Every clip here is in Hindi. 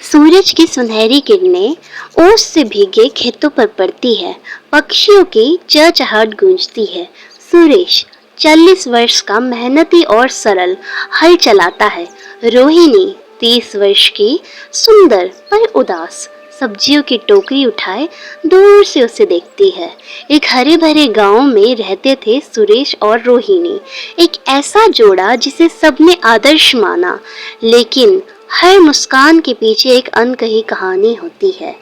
सूरज की सुनहरी किरणें ओस से भीगे खेतों पर पड़ती है। पक्षियों की चहचहाट गूंजती है। सुरेश 40 वर्ष का मेहनती और सरल हल चलाता है। रोहिणी 30 वर्ष की सुंदर पर उदास सब्जियों की टोकरी उठाए दूर से उसे देखती है। एक हरे भरे गांव में रहते थे सुरेश और रोहिणी, एक ऐसा जोड़ा जिसे सबने आदर्श माना, लेकिन हर मुस्कान के पीछे एक अनकही कहानी होती है।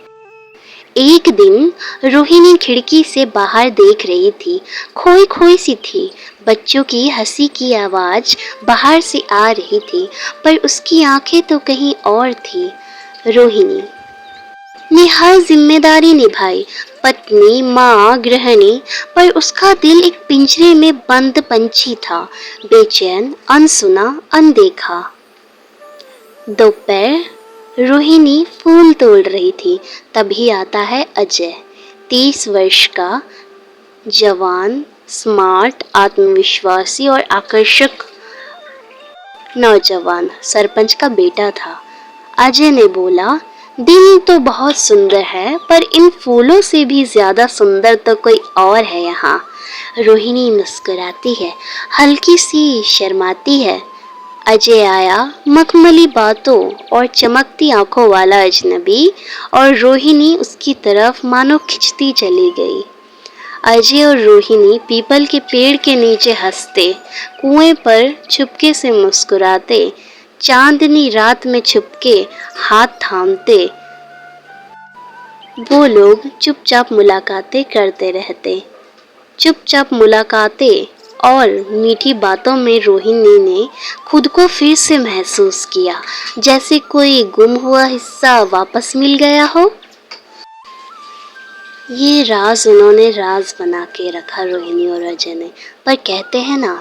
एक दिन रोहिणी खिड़की से बाहर देख रही थी, खोई खोई सी थी। बच्चों की हंसी की आवाज बाहर से आ रही थी, पर उसकी आंखें तो कहीं और थी। रोहिणी ने हर जिम्मेदारी निभाई, पत्नी, माँ, गृहिणी, पर उसका दिल एक पिंजरे में बंद पंछी था, बेचैन, अनसुना, अनदेखा। दोपहर रोहिणी फूल तोड़ रही थी, तभी आता है अजय, 30 वर्ष का जवान, स्मार्ट, आत्मविश्वासी और आकर्षक नौजवान सरपंच का बेटा था। अजय ने बोला, दिन तो बहुत सुंदर है, पर इन फूलों से भी ज्यादा सुंदर तो कोई और है यहाँ। रोहिणी मुस्कुराती है, हल्की सी शर्माती है। अजय आया, मखमली बातों और चमकती आंखों वाला अजनबी, और रोहिणी उसकी तरफ मानो खिंचती चली गई। अजय और रोहिणी पीपल के पेड़ के नीचे हंसते, कुएं पर चुपके से मुस्कुराते, चांदनी रात में छुपके हाथ थामते। वो लोग चुपचाप मुलाकातें करते रहते, चुपचाप मुलाकातें और मीठी बातों में रोहिणी ने खुद को फिर से महसूस किया, जैसे कोई गुम हुआ हिस्सा वापस मिल गया हो। ये राज उन्होंने राज बना के रखा, रोहिणी और अजय ने। पर कहते हैं ना,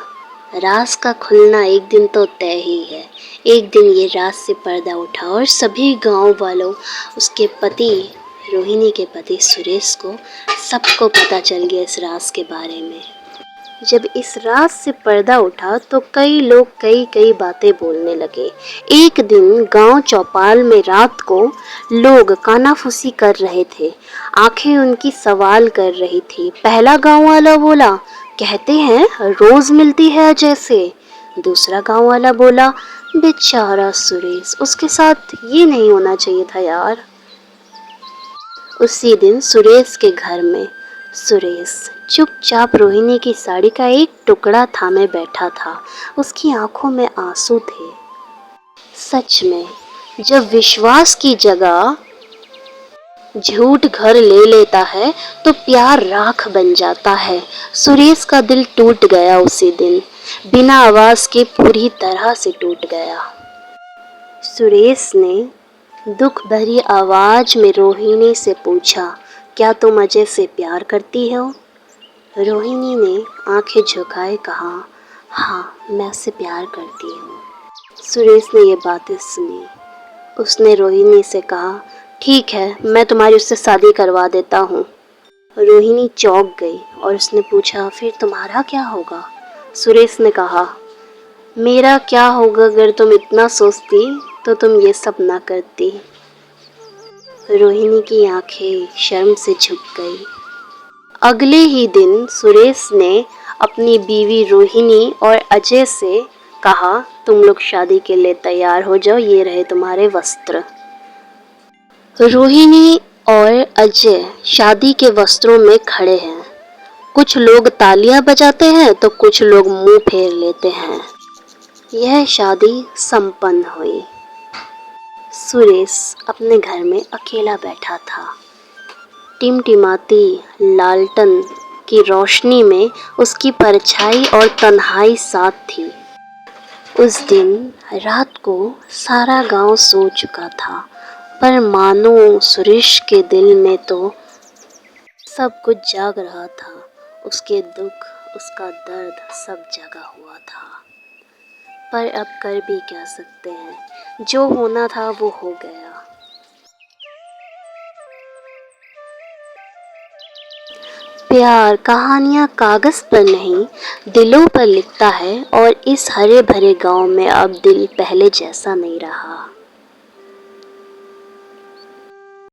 राज का खुलना एक दिन तो तय ही है। एक दिन ये राज से पर्दा उठा और सभी गांव वालों, उसके पति, रोहिणी के पति सुरेश को, सबको पता चल गया इस राज के बारे में। जब इस राज से पर्दा उठा तो कई लोग कई बातें बोलने लगे। एक दिन गांव चौपाल में रात को लोग कानाफूसी कर रहे थे, आंखें उनकी सवाल कर रही थी। पहला गांव वाला बोला, कहते हैं रोज मिलती है अजय से। दूसरा गांव वाला बोला, बेचारा सुरेश, उसके साथ ये नहीं होना चाहिए था यार। उसी दिन सुरेश के घर में सुरेश चुपचाप रोहिणी की साड़ी का एक टुकड़ा थामे बैठा था। उसकी आंखों में आंसू थे। सच में, जब विश्वास की जगह झूठ घर ले लेता है तो प्यार राख बन जाता है। सुरेश का दिल टूट गया उसी दिन, बिना आवाज के पूरी तरह से टूट गया। सुरेश ने दुख भरी आवाज में रोहिणी से पूछा, क्या तुम अजय से प्यार करती हो? रोहिणी ने आंखें झुकाए कहा, हाँ, मैं उससे प्यार करती हूँ। सुरेश ने ये बातें सुनी। उसने रोहिणी से कहा, ठीक है, मैं तुम्हारी उससे शादी करवा देता हूँ। रोहिणी चौंक गई और उसने पूछा, फिर तुम्हारा क्या होगा? सुरेश ने कहा, मेरा क्या होगा? अगर तुम इतना सोचती तो तुम ये सब ना करती। रोहिणी की आंखें शर्म से झुक गई। अगले ही दिन सुरेश ने अपनी बीवी रोहिणी और अजय से कहा, तुम लोग शादी के लिए तैयार हो जाओ, ये रहे तुम्हारे वस्त्र। रोहिणी और अजय शादी के वस्त्रों में खड़े हैं। कुछ लोग तालियां बजाते हैं तो कुछ लोग मुंह फेर लेते हैं। यह शादी संपन्न हुई। सुरेश अपने घर में अकेला बैठा था। टिमटिमाती लालटन की रोशनी में उसकी परछाई और तन्हाई साथ थी। उस दिन रात को सारा गांव सो चुका था, पर मानो सुरेश के दिल में तो सब कुछ जाग रहा था। उसके दुख, उसका दर्द सब जगा हुआ था। पर अब कर भी क्या सकते हैं, जो होना था वो हो गया। प्यार कहानियाँ कागज पर नहीं, दिलों पर लिखता है, और इस हरे भरे गांव में अब दिल पहले जैसा नहीं रहा।